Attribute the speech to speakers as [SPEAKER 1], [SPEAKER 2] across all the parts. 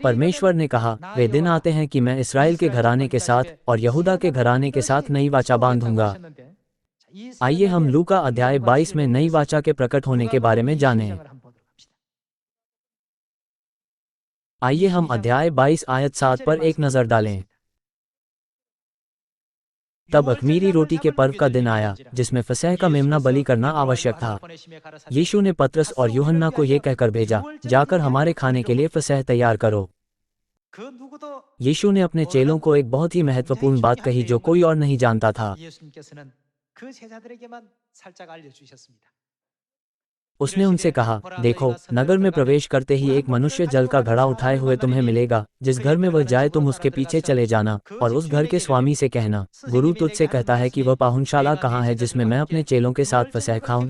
[SPEAKER 1] परमेश्वर ने कहा, वे दिन आते हैं कि मैं इस्राएल के घराने के साथ और यहूदा के घराने के साथ नई वाचा बांधूंगा। आइए हम लूका अध्याय 22 में नई वाचा के प्रकट होने के बारे में जानें। आइए हम अध्याय 22 आयत 7 पर एक नज़र डालें। तब अख़मीरी रोटी के पर्व का दिन आया, जिसमें फसह का मेमना बलि करना आवश्यक था। यीशु ने पतरस और यूहन्ना को ये कहकर भेजा, जाकर हमारे खाने के लिए फसह तैयार करो। यीशु ने अपने चेलों को एक बहुत ही महत्वपूर्ण बात कही जो कोई और नहीं जानता था। उसने उनसे कहा, देखो, नगर में प्रवेश करते ही एक मनुष्य जल का घड़ा उठाए हुए तुम्हें मिलेगा। जिस घर में वह जाए तुम उसके पीछे चले जाना और उस घर के स्वामी से कहना, गुरु तुझसे कहता है कि वह पाहुनशाला कहाँ है जिसमें मैं अपने चेलों के साथ फसह खाऊं।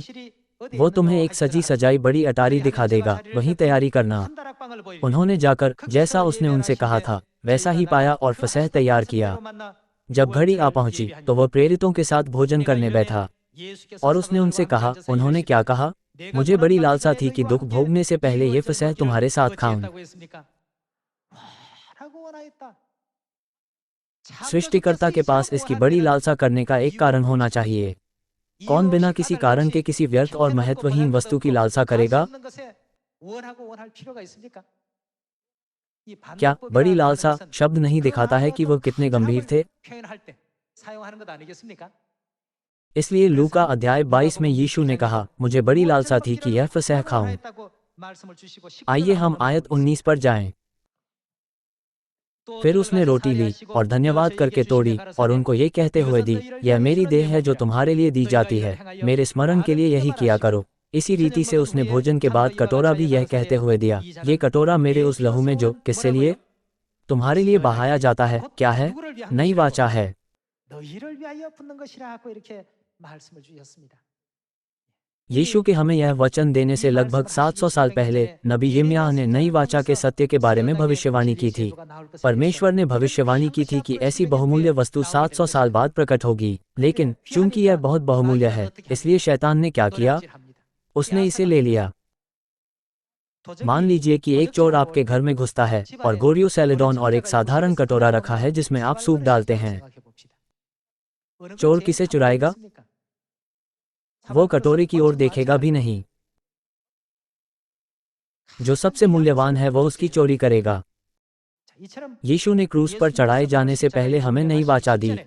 [SPEAKER 1] वो तुम्हें एक सजी सजाई बड़ी अटारी दिखा देगा, वहीं तैयारी करना। उन्होंने जाकर जैसा उसने उनसे कहा था वैसा ही पाया और फसह तैयार किया। जब घड़ी आ पहुंची तो वह प्रेरितों के साथ भोजन करने बैठा और उसने उनसे कहा, उन्होंने क्या कहा? मुझे बड़ी लालसा थी कि दुख भोगने से पहले ये फसह तुम्हारे साथ खाऊं। सृष्टिकर्ता के पास इसकी बड़ी लालसा करने का एक कारण होना चाहिए। कौन बिना किसी कारण के किसी व्यर्थ और महत्वहीन वस्तु की लालसा करेगा? क्या बड़ी लालसा शब्द नहीं दिखाता है कि वह कितने गंभीर थे? इसलिए लूका अध्याय 22 में यीशु ने कहा, मुझे बड़ी लालसा थी कि यह फसह खाऊं। आइए हम आयत 19 पर जाएं। फिर उसने रोटी ली और धन्यवाद करके तोड़ी और उनको ये कहते हुए दी, यह मेरी देह है जो तुम्हारे लिए दी जाती है, मेरे स्मरण के लिए यही किया करो। इसी रीति से उसने भोजन के बाद कटोरा भी यह कहते हुए दिया, ये कटोरा मेरे उस लहू में जो किससे लिए तुम्हारे लिए बहाया जाता है, क्या है? नई वाचा है। यीशु के हमें यह वचन देने से लगभग 700 साल पहले नबी यिर्मयाह ने नई वाचा के सत्य के बारे में भविष्यवाणी की थी। परमेश्वर ने भविष्यवाणी की थी कि ऐसी बहुमूल्य वस्तु 700 साल बाद प्रकट होगी, लेकिन चूंकि यह बहुत बहुमूल्य है, इसलिए शैतान ने क्या किया? उसने इसे ले लिया। मान लीजिए कि एक चोर आपके घर में घुसता है और गोरियो सेलेडोन और एक साधारण कटोरा रखा है जिसमें आप सूप डालते हैं। चोर किसे चुराएगा? वो कटोरे की ओर देखेगा भी नहीं। जो सबसे मूल्यवान है वो उसकी चोरी करेगा। यीशु ने क्रूस पर चढ़ाए जाने से पहले हमें नई वाचा दी।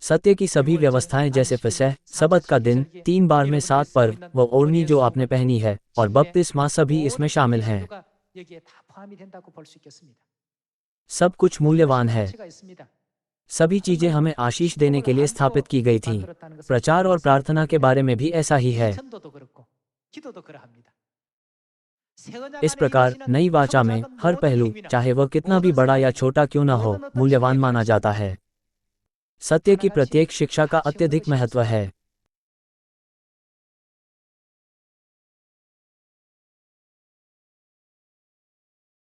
[SPEAKER 1] सत्य की सभी व्यवस्थाएं जैसे फसह, सबत का दिन, 3 बार में 7 पर्व, वो ओढ़नी जो आपने पहनी है और बपतिस्मा सभी इसमें शामिल हैं। सब कुछ मूल्यवान है। सभी चीजें हमें आशीष देने के लिए स्थापित की गई थीं। प्रचार और प्रार्थना के बारे में भी ऐसा ही है। इस प्रकार नई वाचा में हर पहलू, चाहे वह कितना भी बड़ा या छोटा क्यों न हो, मूल्यवान माना जाता है। सत्य की प्रत्येक शिक्षा का अत्यधिक महत्व है।